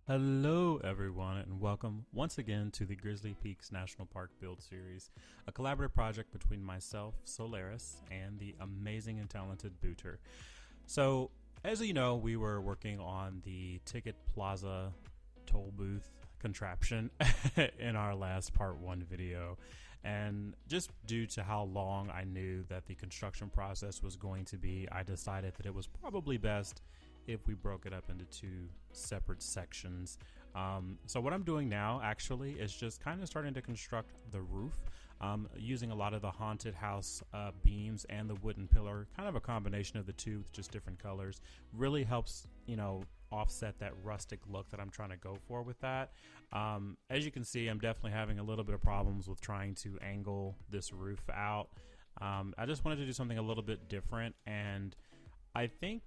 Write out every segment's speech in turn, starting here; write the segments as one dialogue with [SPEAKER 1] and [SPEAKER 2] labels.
[SPEAKER 1] Hello, everyone, and welcome once again to the Grizzly Peaks National Park Build Series, a collaborative project between myself, Solaris, and the amazing and talented Booter. So, as you know, we were working on the Ticket Plaza toll booth contraption in our last part 1 video. And just due to how long I knew that the construction process was going to be, I decided that it was probably best if we broke it up into 2 separate sections. So what I'm doing now actually is just kind of starting to construct the roof, using a lot of the haunted house beams and the wooden pillar, kind of a combination of the two with just different colors. Really helps, offset that rustic look that I'm trying to go for with that. As you can see, I'm definitely having a little bit of problems with trying to angle this roof out. I just wanted to do something a little bit different, and I think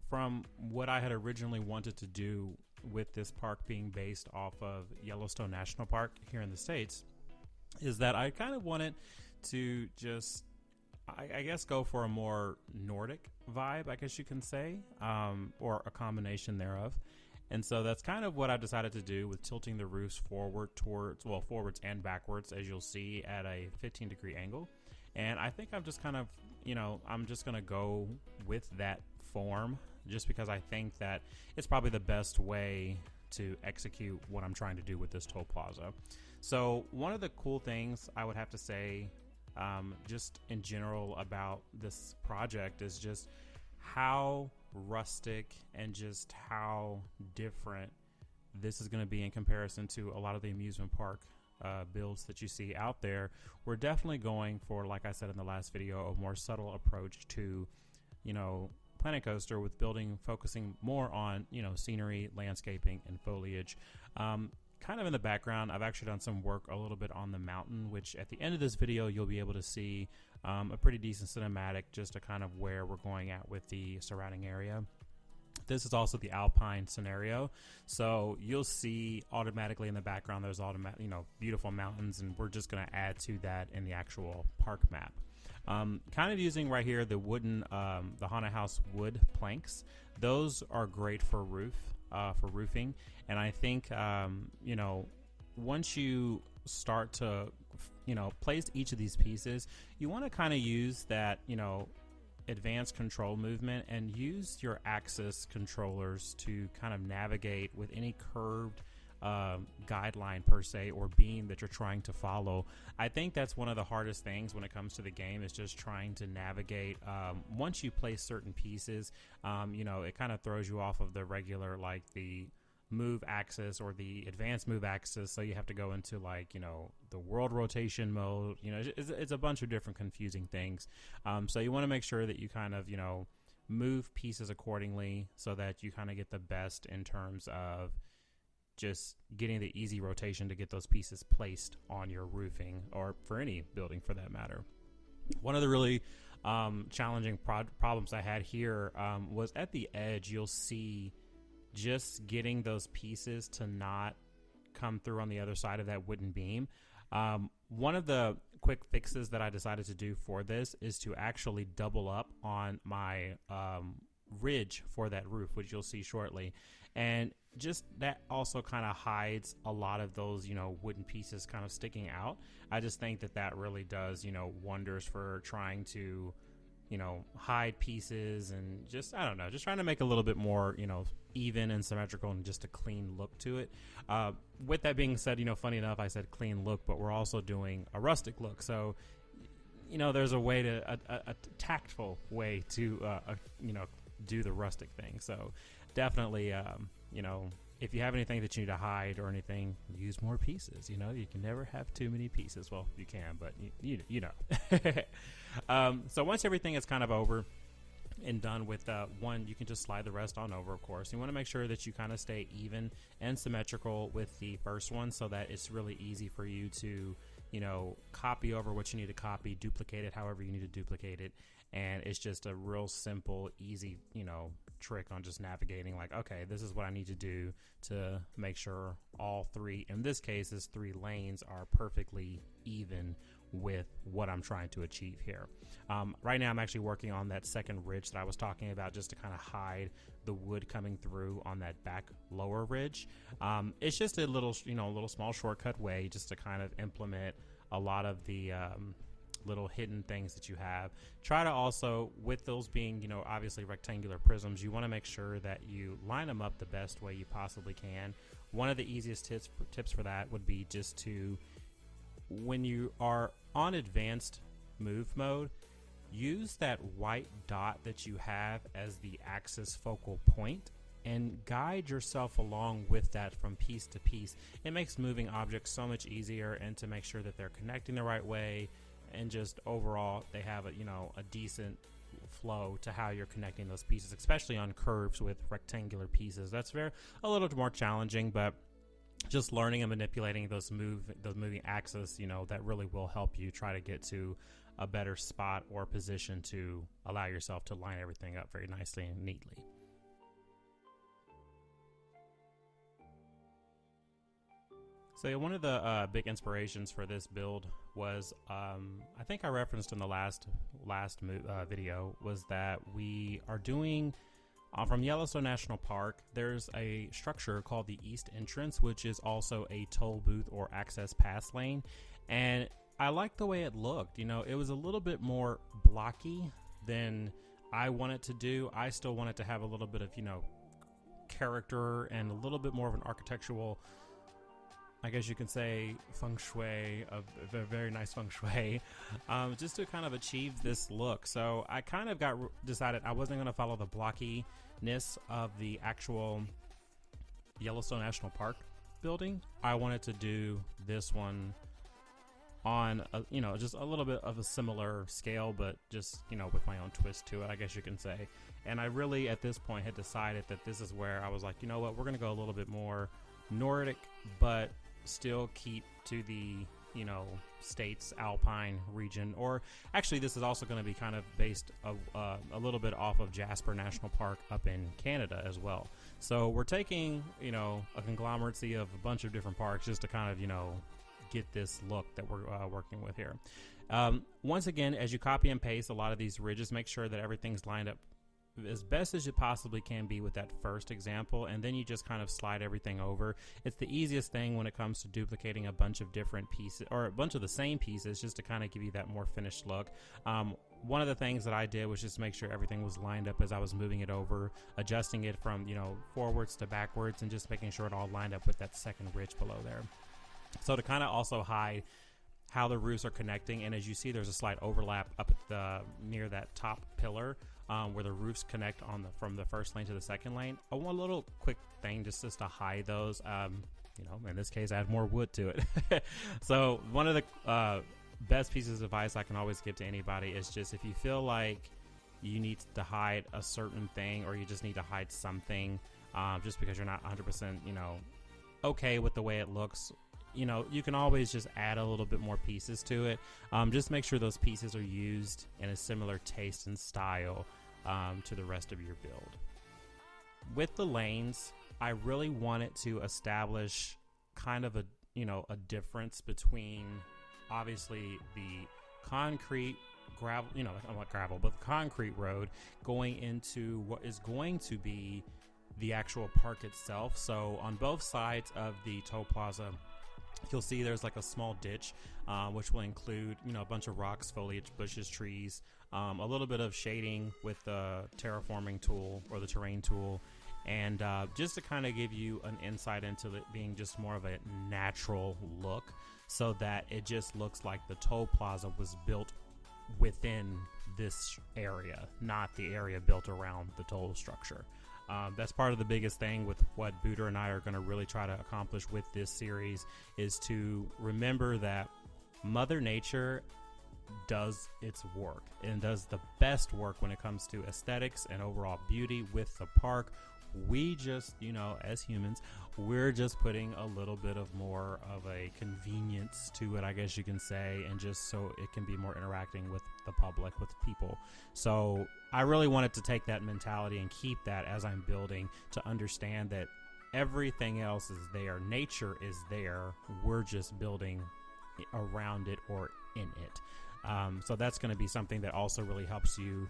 [SPEAKER 1] from what I had originally wanted to do with this park being based off of Yellowstone National Park here in the States, is that I kind of wanted to just, I guess, go for a more Nordic vibe, I guess you can say, or a combination thereof. And so that's kind of what I decided to do with tilting the roofs forwards and backwards, as you'll see, at a 15-degree angle. And I think I'm just kind of, I'm just going to go with that form, just because I think that it's probably the best way to execute what I'm trying to do with this toll plaza. So one of the cool things I would have to say, just in general about this project, is just how rustic and just how different this is going to be in comparison to a lot of the amusement park builds that you see out there. We're definitely going for, like I said in the last video, a more subtle approach to, Planet Coaster, with focusing more on, scenery, landscaping, and foliage. Kind of in the background, I've actually done some work a little bit on the mountain, which at the end of this video, you'll be able to see a pretty decent cinematic just to kind of where we're going at with the surrounding area. This is also the Alpine scenario, so you'll see automatically in the background there's beautiful mountains, and we're just going to add to that in the actual park map. Kind of using right here the wooden, the haunted house wood planks. Those are great for roofing, and I think once you start to place each of these pieces, you want to kind of use that advanced control movement and use your axis controllers to kind of navigate with any curved guideline per se or beam that you're trying to follow. I think that's one of the hardest things when it comes to the game, is just trying to navigate. Once you place certain pieces, it kind of throws you off of the regular, like the move axis or the advanced move axis, so you have to go into the world rotation mode. It's a bunch of different confusing things, so you want to make sure that you kind of move pieces accordingly so that you kind of get the best in terms of just getting the easy rotation to get those pieces placed on your roofing, or for any building for that matter. One of the really challenging problems I had here was at the edge. You'll see just getting those pieces to not come through on the other side of that wooden beam. One of the quick fixes that I decided to do for this is to actually double up on my ridge for that roof, which you'll see shortly. And just that also kind of hides a lot of those, wooden pieces kind of sticking out. I just think that really does, wonders for trying to, hide pieces, and just, I don't know, just trying to make a little bit more, even and symmetrical and just a clean look to it. With that being said, funny enough, I said clean look, but we're also doing a rustic look. So, there's a way to, a tactful way to, do the rustic thing. So definitely, if you have anything that you need to hide or anything, use more pieces. You can never have too many pieces. Well, you can, but so once everything is kind of over and done with one, you can just slide the rest on over, of course. You want to make sure that you kind of stay even and symmetrical with the first one, so that it's really easy for you to, copy over what you need to copy, duplicate it however you need to duplicate it. And it's just a real simple, easy, trick on just navigating, like, okay, this is what I need to do to make sure all three, in this case, is 3 lanes, are perfectly even with what I'm trying to achieve here. Right now I'm actually working on that second ridge that I was talking about, just to kind of hide the wood coming through on that back lower ridge. It's just a little, little small shortcut way just to kind of implement a lot of the little hidden things that you have. Try to also, with those being, obviously rectangular prisms, you want to make sure that you line them up the best way you possibly can. One of the easiest tips for that would be just to, when you are on advanced move mode, use that white dot that you have as the axis focal point and guide yourself along with that from piece to piece. It makes moving objects so much easier, and to make sure that they're connecting the right way, and just overall they have a decent flow to how you're connecting those pieces, especially on curves with rectangular pieces. That's a little more challenging, but just learning and manipulating those moving axes, that really will help you try to get to a better spot or position to allow yourself to line everything up very nicely and neatly. So yeah, one of the big inspirations for this build was, I think I referenced in the last video, was that we are doing, from Yellowstone National Park, there's a structure called the East Entrance, which is also a toll booth or access pass lane. And I liked the way it looked. It was a little bit more blocky than I wanted to do. I still wanted to have a little bit of, character and a little bit more of an architectural, I guess you can say, feng shui, a very nice feng shui, just to kind of achieve this look. So I kind of decided I wasn't going to follow the blockiness of the actual Yellowstone National Park building. I wanted to do this one on just a little bit of a similar scale, but just with my own twist to it, I guess you can say. And I really at this point had decided that this is where I was like, what, we're going to go a little bit more Nordic, but still keep to the states alpine region. Or actually, this is also going to be kind of based a little bit off of Jasper National Park up in Canada as well. So we're taking a conglomeracy of a bunch of different parks just to kind of get this look that we're working with here. Once again, as you copy and paste a lot of these ridges, make sure that everything's lined up as best as it possibly can be with that first example, and then you just kind of slide everything over. It's the easiest thing when it comes to duplicating a bunch of different pieces, or a bunch of the same pieces, just to kind of give you that more finished look. One of the things that I did was just make sure everything was lined up as I was moving it over, adjusting it from forwards to backwards, and just making sure it all lined up with that second ridge below there. So to kind of also hide how the roofs are connecting, and as you see, there's a slight overlap up at near that top pillar, where the roofs connect from the first lane to the second lane. I want a little quick thing just to hide those. In this case, add more wood to it. So one of the best pieces of advice I can always give to anybody is just, if you feel like you need to hide a certain thing, or you just need to hide something, just because you're not 100% okay with the way it looks, you can always just add a little bit more pieces to it. Just make sure those pieces are used in a similar taste and style to the rest of your build. With the lanes, I really wanted to establish kind of a difference between, obviously, the concrete gravel, not gravel, but the concrete road going into what is going to be the actual park itself. So on both sides of the toll plaza, you'll see there's like a small ditch, which will include, a bunch of rocks, foliage, bushes, trees, a little bit of shading with the terraforming tool or the terrain tool, and just to kind of give you an insight into it being just more of a natural look, so that it just looks like the toll plaza was built within this area, not the area built around the toll structure. That's part of the biggest thing with what Booter and I are going to really try to accomplish with this series, is to remember that Mother Nature does its work and does the best work when it comes to aesthetics and overall beauty with the park. We just, as humans, we're just putting a little bit of more of a convenience to it, I guess you can say, and just so it can be more interacting with the public, with people. So I really wanted to take that mentality and keep that as I'm building, to understand that everything else is there. Nature is there. We're just building around it or in it. So that's going to be something that also really helps you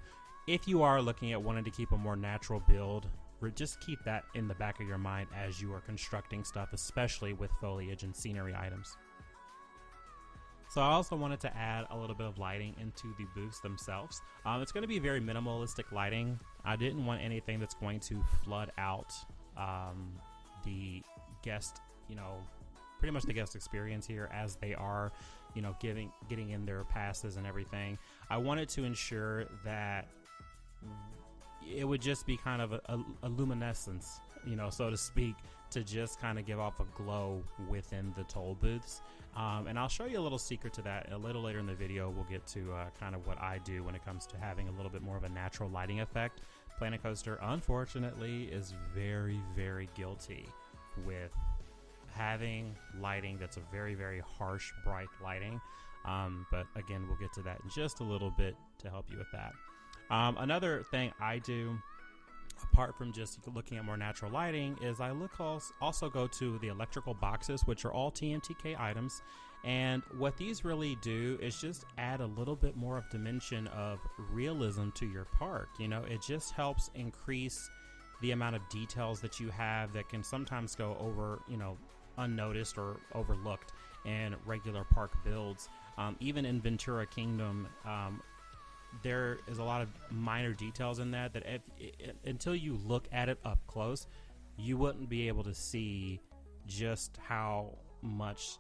[SPEAKER 1] if you are looking at wanting to keep a more natural build. Just keep that in the back of your mind as you are constructing stuff, especially with foliage and scenery items. So I also wanted to add a little bit of lighting into the booths themselves. It's going to be very minimalistic lighting. I didn't want anything that's going to flood out the guest, pretty much the guest experience here as they are, getting in their passes and everything. I wanted to ensure that it would just be kind of a luminescence, so to speak, to just kind of give off a glow within the toll booths. And I'll show you a little secret to that a little later in the video. We'll get to kind of what I do when it comes to having a little bit more of a natural lighting effect. Planet Coaster, unfortunately, is very, very guilty with having lighting that's a very, very harsh, bright lighting. But again, we'll get to that in just a little bit to help you with that. Another thing I do, apart from just looking at more natural lighting, is I also go to the electrical boxes, which are all TMTK items. And what these really do is just add a little bit more of dimension of realism to your park. It just helps increase the amount of details that you have that can sometimes go over, unnoticed or overlooked in regular park builds. Even in Ventura Kingdom, there is a lot of minor details in that until you look at it up close, you wouldn't be able to see just how much,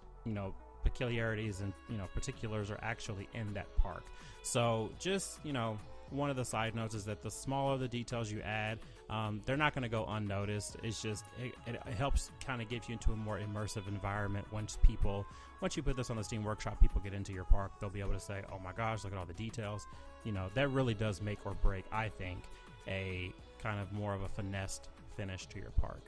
[SPEAKER 1] peculiarities and, particulars are actually in that park. So just, one of the side notes is that the smaller the details you add, they're not going to go unnoticed. It's just, it helps kind of get you into a more immersive environment. Once you put this on the Steam Workshop, people get into your park, they'll be able to say, oh my gosh, look at all the details. That really does make or break, I think, a kind of more of a finessed finish to your park.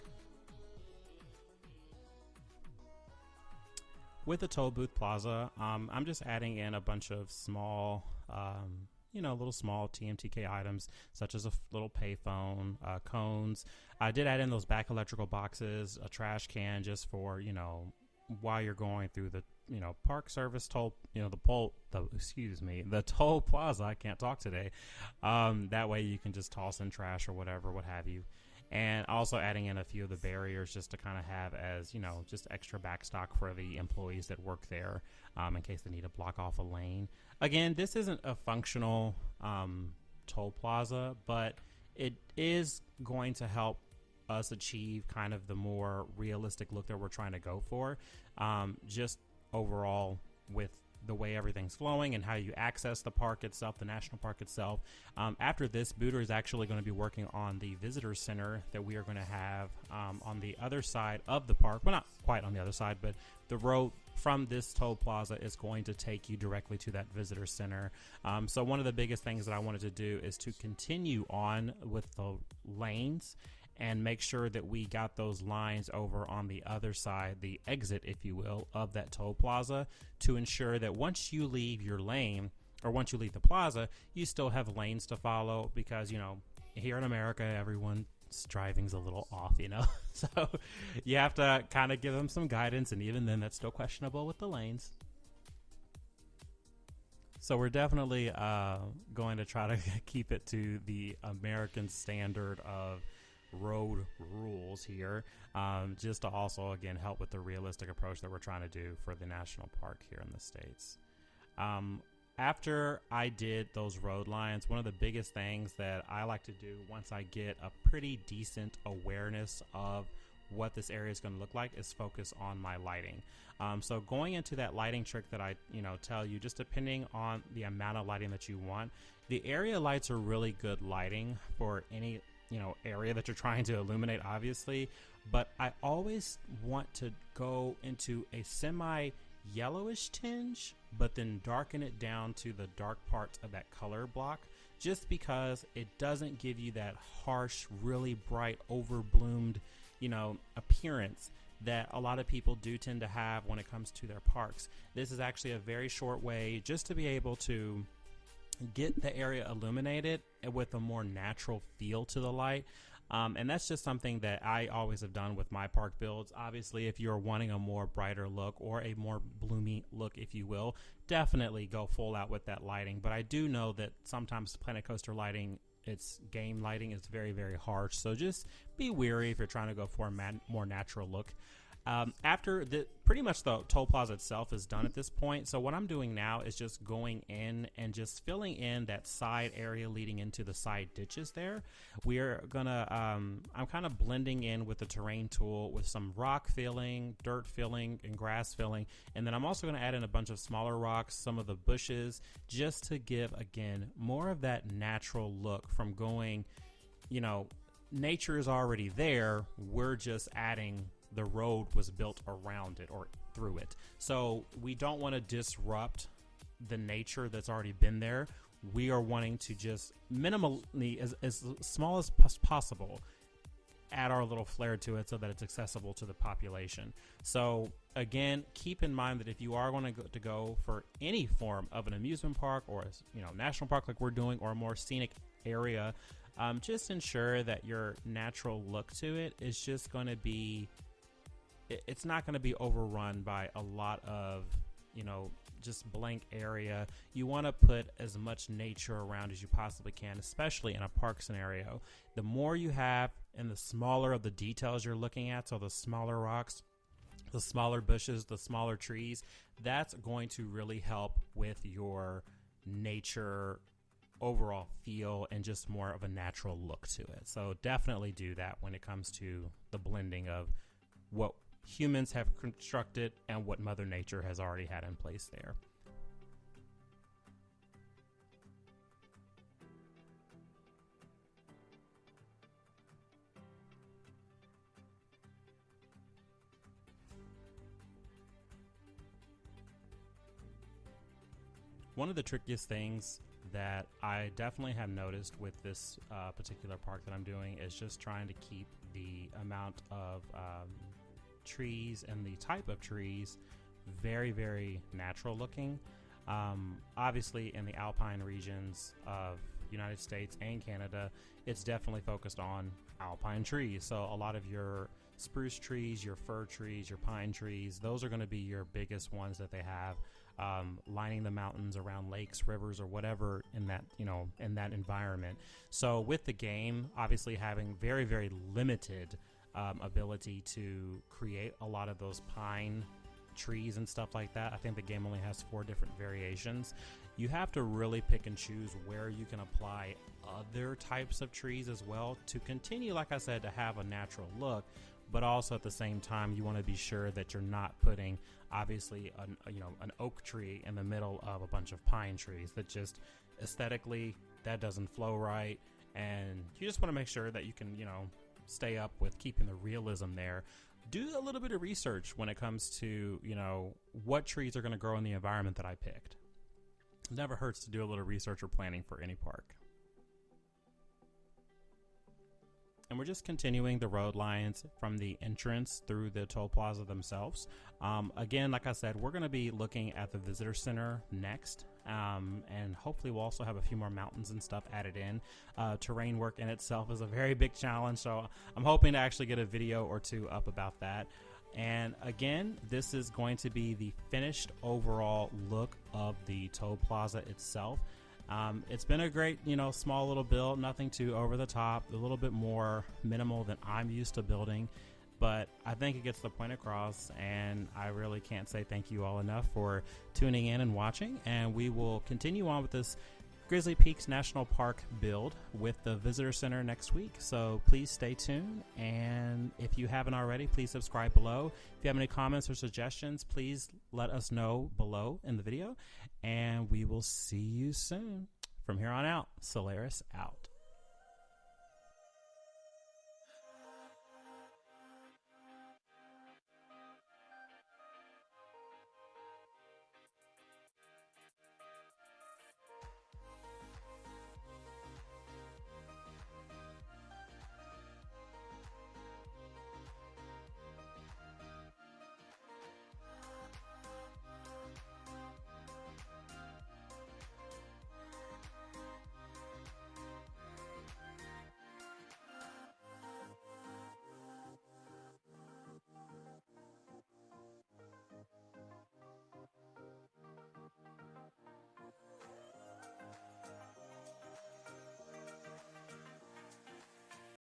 [SPEAKER 1] With the Toll Booth Plaza, I'm just adding in a bunch of small, little small TMTK items, such as a little payphone, cones. I did add in those back electrical boxes, a trash can just for, while you're going through the, park service toll, the toll plaza. I can't talk today. That way you can just toss in trash or whatever, what have you. And also adding in a few of the barriers just to kind of have as, just extra backstock for the employees that work there, in case they need to block off a lane. Again, this isn't a functional toll plaza, but it is going to help us achieve kind of the more realistic look that we're trying to go for. Just overall with the way everything's flowing and how you access the park itself, the national park itself. After this, Booter is actually going to be working on the visitor center that we are going to have on the other side of the park. Well, not quite on the other side, but the road from this toll plaza is going to take you directly to that visitor center. So one of the biggest things that I wanted to do is to continue on with the lanes and make sure that we got those lines over on the other side, the exit, if you will, of that toll plaza, to ensure that once you leave your lane, or once you leave the plaza, you still have lanes to follow, because, here in America, everyone's driving's a little off, so you have to kind of give them some guidance, and even then that's still questionable with the lanes. So we're definitely going to try to keep it to the American standard of road rules here, just to also again help with the realistic approach that we're trying to do for the national park here in the States. After I did those road lines, one of the biggest things that I like to do once I get a pretty decent awareness of what this area is going to look like is focus on my lighting. So going into that lighting trick that I tell you, just depending on the amount of lighting that you want, the area lights are really good lighting for any area that you're trying to illuminate, obviously, but I always want to go into a semi yellowish tinge, but then darken it down to the dark parts of that color block, just because it doesn't give you that harsh, really bright, overbloomed, appearance that a lot of people do tend to have when it comes to their parks. This is actually a very short way just to be able to get the area illuminated with a more natural feel to the light. And that's just something that I always have done with my park builds. Obviously, if you're wanting a more brighter look or a more bloomy look, if you will, definitely go full out with that lighting. But I do know that sometimes Planet Coaster lighting, its game lighting, is very, very harsh. So just be wary if you're trying to go for a more natural look. After pretty much the toll plaza itself is done at this point. So what I'm doing now is just going in and just filling in that side area leading into the side ditches there. We're gonna, I'm kind of blending in with the terrain tool with some rock filling, dirt filling, and grass filling. And then I'm also gonna add in a bunch of smaller rocks, some of the bushes, just to give, again, more of that natural look from going, you know, nature is already there. We're just adding, the road was built around it or through it. So we don't want to disrupt the nature that's already been there. We are wanting to just minimally, as small as possible, add our little flair to it so that it's accessible to the population. So again, keep in mind that if you are going to go for any form of an amusement park or a national park like we're doing, or a more scenic area, just ensure that your natural look to it is just going to be, it's not going to be overrun by a lot of, just blank area. You want to put as much nature around as you possibly can, especially in a park scenario. The more you have and the smaller of the details you're looking at, so the smaller rocks, the smaller bushes, the smaller trees, that's going to really help with your nature overall feel and just more of a natural look to it. So definitely do that when it comes to the blending of what humans have constructed and what Mother Nature has already had in place there. One of the trickiest things that I definitely have noticed with this particular park that I'm doing is just trying to keep the amount of trees and the type of trees very, very natural looking. Obviously in the alpine regions of United States and Canada, it's definitely focused on alpine trees. So a lot of your spruce trees, your fir trees, your pine trees, those are going to be your biggest ones that they have, lining the mountains around lakes, rivers, or whatever in that, in that environment. So with the game, obviously having very, very limited ability to create a lot of those pine trees and stuff like that. I think the game only has 4 different variations. You have to really pick and choose where you can apply other types of trees as well to continue, like I said, to have a natural look, but also at the same time you want to be sure that you're not putting obviously an oak tree in the middle of a bunch of pine trees. That just aesthetically, that doesn't flow right, and you just want to make sure that you can stay up with keeping the realism there. Do a little bit of research when it comes to, what trees are going to grow in the environment that I picked. It never hurts to do a little research or planning for any park. And we're just continuing the road lines from the entrance through the toll plaza themselves. Again, like I said, we're going to be looking at the visitor center next. And hopefully we'll also have a few more mountains and stuff added in. Terrain work in itself is a very big challenge, so I'm hoping to actually get a video or 2 up about that. And again, this is going to be the finished overall look of the toll plaza itself. It's been a great, small little build, nothing too over the top, a little bit more minimal than I'm used to building, but I think it gets the point across, and I really can't say thank you all enough for tuning in and watching. And we will continue on with this Grizzly Peaks National Park build with the visitor center next week, so please stay tuned. And if you haven't already, please subscribe below. If you have any comments or suggestions, please let us know below in the video, and we will see you soon. From here on out, Solaris out.